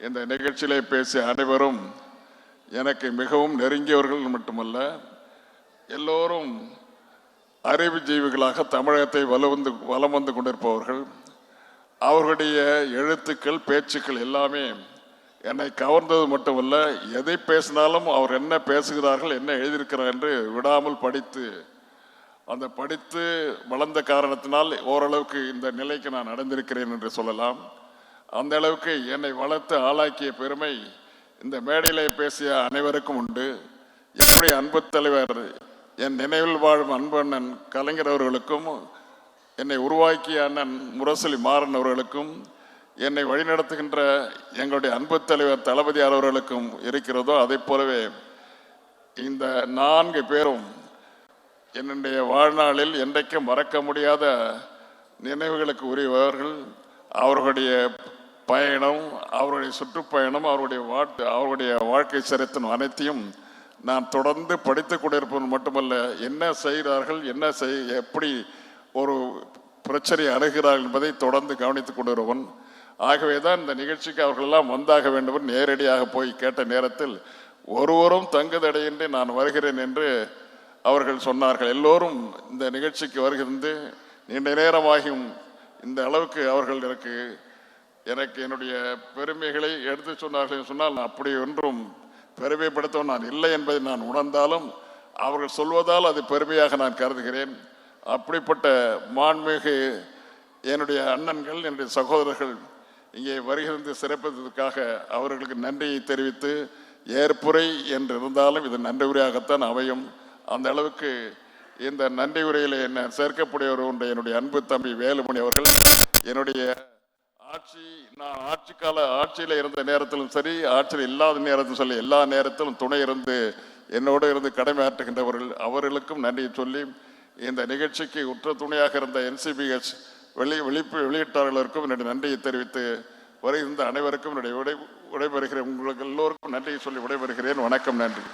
இந்த நிகழ்ச்சியிலே பேசிய அனைவரும் எனக்கு மிகவும் நெருங்கியவர்கள் மட்டுமல்ல, எல்லோரும் அறிவு ஜீவிகளாக தமிழகத்தை வலம் வந்து கொண்டிருப்பவர்கள். அவர்களுடைய எழுத்துக்கள், பேச்சுக்கள் எல்லாமே என்னை கவர்ந்தது மட்டுமல்ல, எதை பேசினாலும் அவர் என்ன பேசுகிறார்கள், என்ன எழுதியிருக்கிறார் என்று விடாமல் படித்து வளர்ந்த காரணத்தினால் ஓரளவுக்கு இந்த நிலைக்கு நான் அடைந்திருக்கிறேன் என்று சொல்லலாம். அந்த அளவுக்கு என்னை வளர்த்து ஆளாக்கிய பெருமை இந்த மேடையிலே பேசிய அனைவருக்கும் உண்டு. என்னுடைய அன்பு தலைவர், என் நினைவில் வாழும் அன்பு அண்ணன் கலைஞர் அவர்களுக்கும், என்னை உருவாக்கிய அண்ணன் முரசொலி மாறன் அவர்களுக்கும், என்னை வழிநடத்துகின்ற எங்களுடைய அன்பு தலைவர் தளபதியார் அவர்களுக்கும் இருக்கிறதோ அதை போலவே இந்த 4 பேரும் என்னுடைய வாழ்நாளில் என்றைக்கும் மறக்க முடியாத நினைவுகளுக்கு உரியவர்கள். அவர்களுடைய பயணம், அவருடைய சுற்றுப்பயணம், அவருடைய வாழ்க்கை சரித்திரம் அனைத்தையும் நான் தொடர்ந்து படித்து கொண்டிருப்பவன் மட்டுமல்ல, என்ன செய்கிறார்கள், எப்படி ஒரு பிரச்சனையை அணுகிறார்கள் என்பதை தொடர்ந்து கவனித்துக் கொண்டிருவன். ஆகவே தான் இந்த நிகழ்ச்சிக்கு அவர்களெல்லாம் வந்தாக வேண்டும் நேரடியாக போய் கேட்ட நேரத்தில் ஒருவரும் தங்குதடையின்றி நான் வருகிறேன் என்று அவர்கள் சொன்னார்கள். எல்லோரும் இந்த நிகழ்ச்சிக்கு வருகிறது நீண்ட நேரமாகியும் இந்த அளவுக்கு அவர்கள் எனக்கு என்னுடைய பெருமைகளை எடுத்து சொன்னார்கள் சொன்னால், நான் அப்படி ஒன்றும் பெருமைப்படுத்தவும் நான் இல்லை என்பதை நான் உணர்ந்தாலும் அவர்கள் சொல்வதால் அது பெருமையாக நான் கருதுகிறேன். அப்படிப்பட்ட மாண்புமிகு என்னுடைய அண்ணன்கள், என்னுடைய சகோதரர்கள் இங்கே வருகிறது சிறப்பதற்காக அவர்களுக்கு நன்றியை தெரிவித்து, ஏற்புரை என்று இருந்தாலும் இது நன்றி உரையாகத்தான் அமையும். அந்த அளவுக்கு இந்த நன்றி உரையில் என்ன சேர்க்கக்கூடியவர் உண்டு என்னுடைய அன்பு தம்பி வேலுமணி அவர்கள். என்னுடைய நான் ஆட்சியில் இருந்த நேரத்திலும் சரி, ஆட்சியில் இல்லாத நேரத்திலும் சொல்லி எல்லா நேரத்திலும் துணை இருந்து என்னோடு இருந்து கடமையாற்றுகின்றவர்கள், அவர்களுக்கும் நன்றி சொல்லி, இந்த நிகழ்ச்சிக்கு உற்ற துணையாக இருந்த NCBH வெளியிட்டாளர்களுக்கும் என்னுடைய நன்றியை தெரிவித்து வருகின்ற அனைவருக்கும் என்னுடைய விடைபெறுகிறேன். உங்களுக்கு எல்லோருக்கும் நன்றியை சொல்லி விடைபெறுகிறேன். வணக்கம், நன்றி.